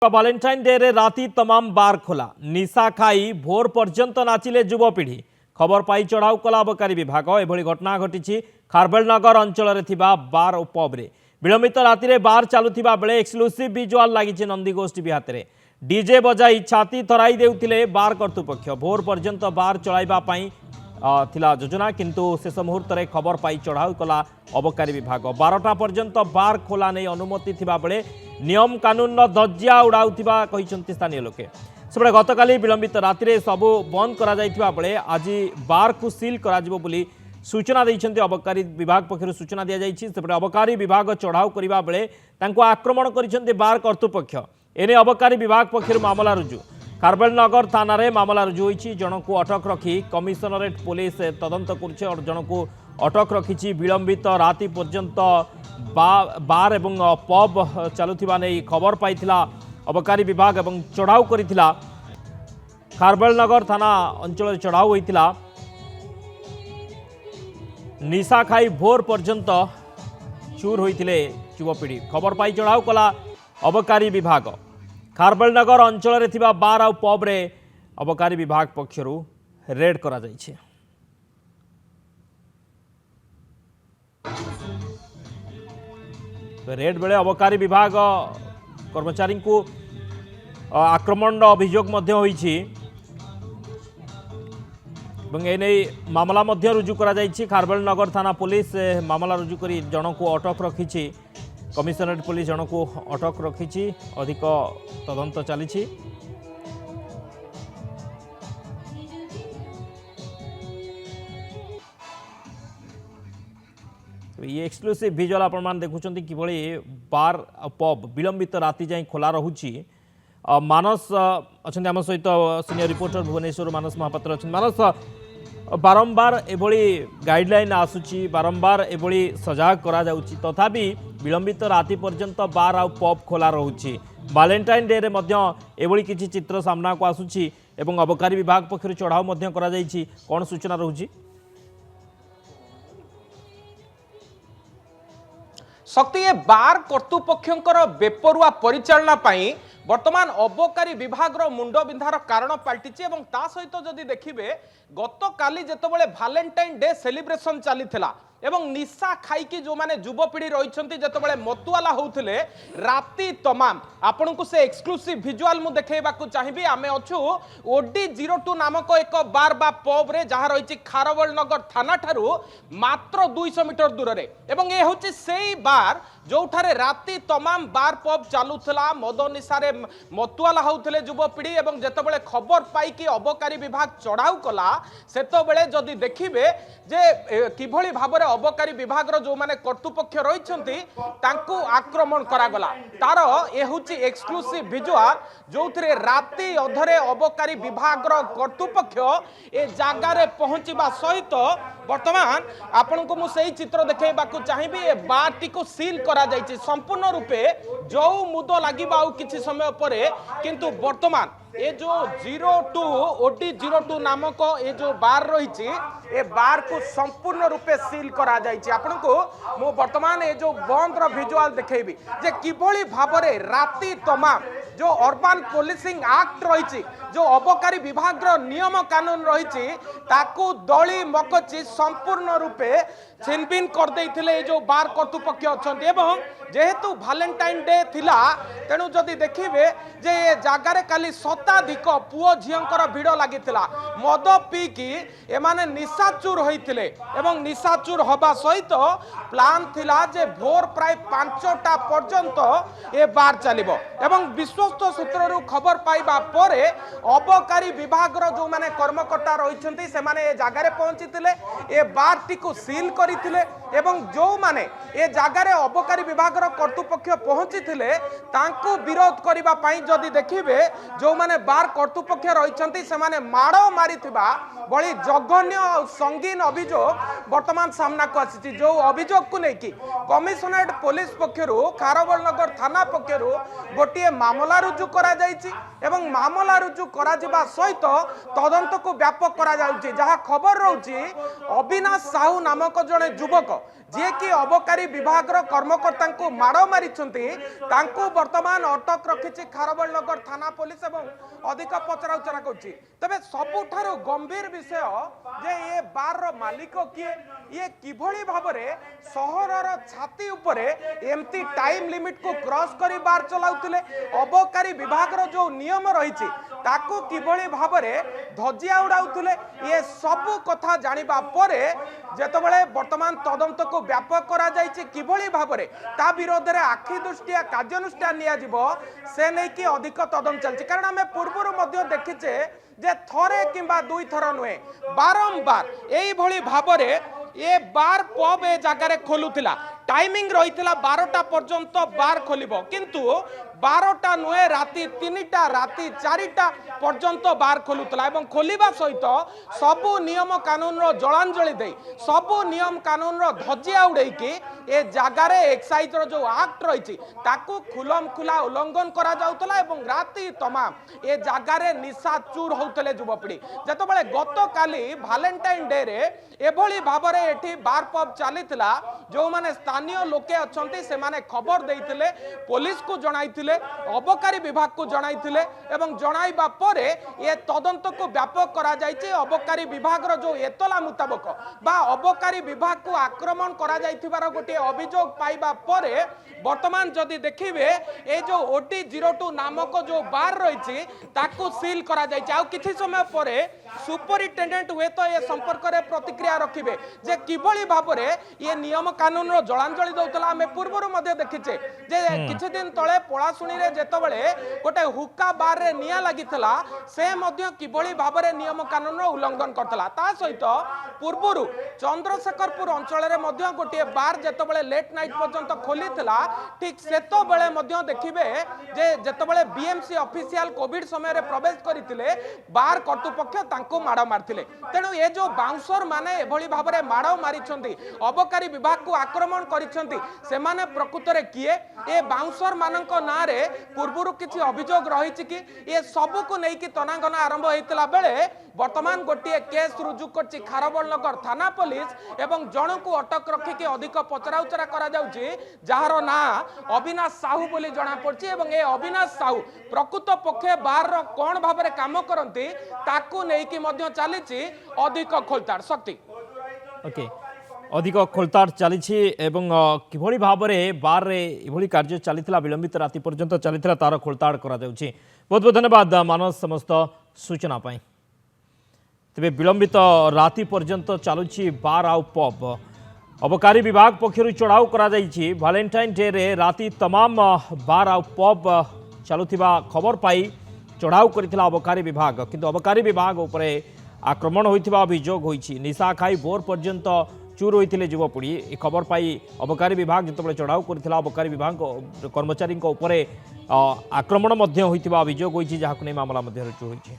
Valentine day रे राती तमाम बार खोला निशा खाई भोर पर्यंत नाचिले युवपीढ़ी खबर पाई चढ़ाऊ कला अबकारी विभाग एभली घटना घटी खारबेलनगर अंचल बार और पब्रे विलंबित राति बार चलुवा बेले एक्सक्लूसिव विजुआल लगी नंदीगोष्ठी हाथ में डीजे बजाई छाती थराई देउथिले बार कर्तृपक्ष भोर पर्यंत बार चलाइबा थिला योजना किंतु शेष मुहूर्त में खबर पाई चढ़ाऊ कला अबकारी विभाग 12टा पर्यंत बार खोला नहीं अनुमति थिबा बेले नियम कानून धज्जिया उड़ाउथिबा कहिसंती स्थानीय लोके सेबळे गतकाली विलंबित राति सबु बंद करा जाइथिबा बेले आज बार को सील करा जिवो बोली सूचना दैछन्ती अबकारी विभाग पक्षरु सूचना दिया जाइछि सेबळे अबकारी विभाग चढ़ाऊ करिबा बेले तांको आक्रमण करिसंती बार कर्तृपक्ष एने अबकारी विभाग पक्षरु मामला रुजु खारबेलनगर थाना रे मामला रुजु होइछि जनक अटक रखी कमिशनरेट पुलिस तदंत करुछे और जनक अटक रखी विलंबित राति पर्यंत बार एवं पब चलुथिबा नै खबर पाइथिला अबकारी विभाग एवं चढ़ाऊ करिथिला खारबेलनगर थाना अंचल चढ़ाऊ होइथिला निशा खाई भोर पर्यंत चूर होइथिले युवपीढ़ी खबर पाई चढ़ाऊ कला अबकारी विभाग खारबेलनगर अंचल थिबा बार और पब रे अबकारी विभाग पक्षरु रेड करा जाइछे। रेड बेले अबकारी विभाग कर्मचारी को आक्रमण अभियोग मध्य होइछि एने मामला मध्य रुजु करा जाइछि खारबेलनगर थाना पुलिस मामला रुजु करी जन को अटक रखी कमिशनरेट पुलिस जन को अटक रखी अधिक तदंत चली ये एक्सक्लूसिव विजुअल आपण मान देखुछंती किभଳି बार पब विलंबित राति जाई खोला रहुछि मानस अच्छा आम सहित सीनियर रिपोर्टर भुवनेश्वर मानस महापात्र अच्छा मानस बारंबार एभली गाइडलाइन आसुची बारंबार एभली सजाग करा जाउची तथापि विलंबित राति पर्यंत बार आ पब खोला रहुची वैलेंटाइन डे रे मध्य एभली किछि चित्र सामना को आसुची एवं अबकारी विभाग पक्षरु चढ़ाऊ मध्य करा जाइछि कोन सूचना रहुची शक्ति ये बार कर्तृपक्षर बेपरुआ परिचालना पाई वर्तमान अबकारी विभाग मुंड बिंधार कारण पलटि सहित जदि देखिए गत काली जितेबाला वैलेंटाइन डे सेलिब्रेशन चली एवं निशा खाई जो माने युवपीढ़ी रही जितेबाला मतुआला होते राति तमाम आपण को से एक्सक्लूसिव विजुआल मु देखा चाहिए आम अच्छु OD02 नामक एक बार बा पब रे जहाँ रही खारबेलनगर थाना ठारू मात्र 200 मीटर दूर रे एवं ये हूँ से बार जो राति तमाम बार पब चलुला मद निशारे मतुआला होते युवपीढ़ी एवं जितेबाला खबर पाई अबकारी विभाग चढ़ाऊ कला सेतबेले जदि देखिबे जे किभली भाबरे अबकारी विभाग जो माने कर्तृपक्ष रही आक्रमण करागला तार ए हूँ एक्सक्लूसिव विजुआल जो राति अधरे अबकारी विभाग कर्तृपक्ष ए जगार पहुंचवा सहित वर्तमान आपण को मुझे चित्र देखा चाहिए ए बार को सील करा जाइए संपूर्ण रूपे जो मुद लगे किसी समय पर किंतु वर्तमान ये जो 02 OD02 नामक ये जो बार रही ए बार को संपूर्ण रूपे सील करा जाइए आपन को मु वर्तमान ये जो बंद विजुआल देखेबी जे किभली भाबरे राति तमाम जो अर्बन पुलिसिंग एक्ट रही जो अबकारी विभाग नियम कानून रही ताकू दली मकची संपूर्ण रूपे छिनभिन कर देइथिले जो बार कर्तृपक्ष अछंती एवं जेहेतु वैलेंटाइन डे थिला तेणु जदि देखिबे जे ये जगार काली शताधिक पुओ झियंकर भिड़ लागिथिला मद पीकी एमाने निशाचूर होइथिले एवं निशाचूर हबा सहित प्लान थिला जे भोर प्राय 5टा पर्यंत ए बार चलिबो एवं विश्वस्त सूत्ररु खबर पाइबा परे अबकारी विभाग जो माने कर्मकर्ता रहिसंती से माने ए जगार पहुंचीथिले ए बार टी को सील करिथिले एवं जो माने ए जगार अबकारी विभाग कर्तृपक्ष पहुंची तांको विरोध करिबा पाई जदि देखिबे जो माने बार कर्तृपक्ष रही से माने माड़ मारी बड़ी जघन्य और संगीन अभियोग वर्तमान सामना को आसी जो अभियोग को लेकिन कमिशनरेट पुलिस पक्षरु खारबेलनगर थाना पक्षरु गोटे मामला रुजु करा जाइछि एवं मामला रुजु करा जिबा सहित तदंत को व्यापक करा जाउछि जहा खबर रहउछि अविनाश साहू नामक जने युवक जी कि अबकारी विभाग कर्मकर्ता को माड़ मारी बर्तमान अटक रखी खारबेलनगर थाना पुलिस एवं अधिक पचराउचरा कर तेज सबुठ गंभीर विषय जे ये बार मालिक किए ये किभली भाव में सहरर छाती उपरे एमती टाइम लिमिट को क्रॉस करी बार चलाउतिले अबकारी विभाग जो नियम रही ताकू किभली भाव में धजिया उड़ाउतिले ये सब कथा जानिबा परे जेतबेले वर्तमान तदंत को व्यापक करा जायछि किभली भाव में ता विरोध में आखि दृष्टिया कार्यानुष्ठान निया जिवो से नहीं कि अधिक तदंत चलछि कारण आमे पूर्वरु मध्य देखिछे जे थरे किंबा दुई थर नुहे बारंबार एई भली भाव में ये बार पब ए जगार खोलुला टाइमिंग रही 12टा पर्यंत बार खोलिबो किंतु 12टा नुहे राति 3टा राति 4टा पर्यंत बार खोलुला एवं खोलिबा सहित सबु नियम कानून रो जलांजलि दे सबु नियम कानून रो धजिया उड़ेकी ए जगार एक्साइज रो जो एक्ट रही ताकू खुलम खुला उल्लंघन करा जाउतला एवं राति तमाम ए जगार निशा चूर होतले युवपीढ़ी जेतबेले गत काली वैलेंटाइन डे रे एभली भाव में एठी बार पब चलीथिला जो माने स्थानीय लोके अछंती से माने खबर देइथिले पुलिस को जणाइथिले अबकारी विभाग को जणाइथिले एवं जणाइबा परे ये तदंत को व्यापक करा जायछि अबकारी विभाग रो जो एतला मुताबिक बा अबकारी विभाग को आक्रमण करा जाइथिबार गोटे अभियोग पाइबा परे वर्तमान जदि देखिबे ए जो OT02 नामक जो बार रही ताकू सील करा जायछि आ किछि समय परे सुपरिटेंडेंट हुए तो ये संपर्क में प्रतिक्रिया रखिबे जे किभली भाव में ये नियम कानून रो जलांजलि दउतला आमे पूर्वरु मध्ये देखिछे जे किछि दिन तळे पळासुणी रे जेतबेले गोटे हुक्का बार रे निया लागितला से मध्ये किभली भाव में नियम कानून रो उल्लंघन करतला ता सहित पूर्वरु चंद्रशेखरपुर अंचल रे मध्ये गोटे बार जेतबेले लेट नाइट पर्यंत खोलितला ठीक सेतो बेले मध्ये देखिबे जे जेतबेले बीएमसी ऑफिशियल कोविड समय रे प्रवेश करितिले बार कर्तृपक्ष तांको माड़ मारथिले तेणु ये जो बाउंसर माने एभली भाव में माड़ मारिछंती अबकारी विभाग को आक्रमण करिछंती से माने प्रकृत रे किए ए बाउंसर मानक ना रे पूर्वरु किछि अभियोग रहिछि कि ये सब को नै कि तनागना आरंभ हेतिला बेले वर्तमान गोटे केस रुजु करछि खारबेलनगर थाना पुलिस एवं जण को अटक रखी के अधिक पचराउचरा करा जाउछि जहार ना अविनाश साहू बोली जणा पड़छि एवं ए अविनाश साहू प्रकृत पक्षे बार रो कोन भाव में काम करंती ताकू नै कि मध्य चलीछि अधिक खोलताड़ शक्ति ओके अधिक खोलताड़ चली किभली भाव में बार रे इभली कार्य चली विलंबित राति पर्यंत चली तार खोलताड़ करा जाउछि। बहुत बहुत धन्यवाद मानस समस्त सूचना पाई। तेबे विलंबित राति पर्यंत चलुछि बार आउ पब अबकारी विभाग पक्षरु चढ़ाऊ करा जाइछि वैलेंटाइन डे रे राति तमाम बार आउ पब चलुथिबा खबर पाई चढ़ाऊ करथिला अबकारी विभाग किंतु अबकारी विभाग उपरे आक्रमण होइथिबा अभियोग होइछि निशा खाई भोर पर्यंत चूर होइथिले युवपीढ़ी ए खबर पाई अबकारी विभाग जेतबेले चढ़ाऊ करथिला अबकारी विभाग कर्मचारी उपरे आक्रमण मध्य होइथिबा अभियोग होइछि जाहाकु नै मामला मध्य रुजु होइछि।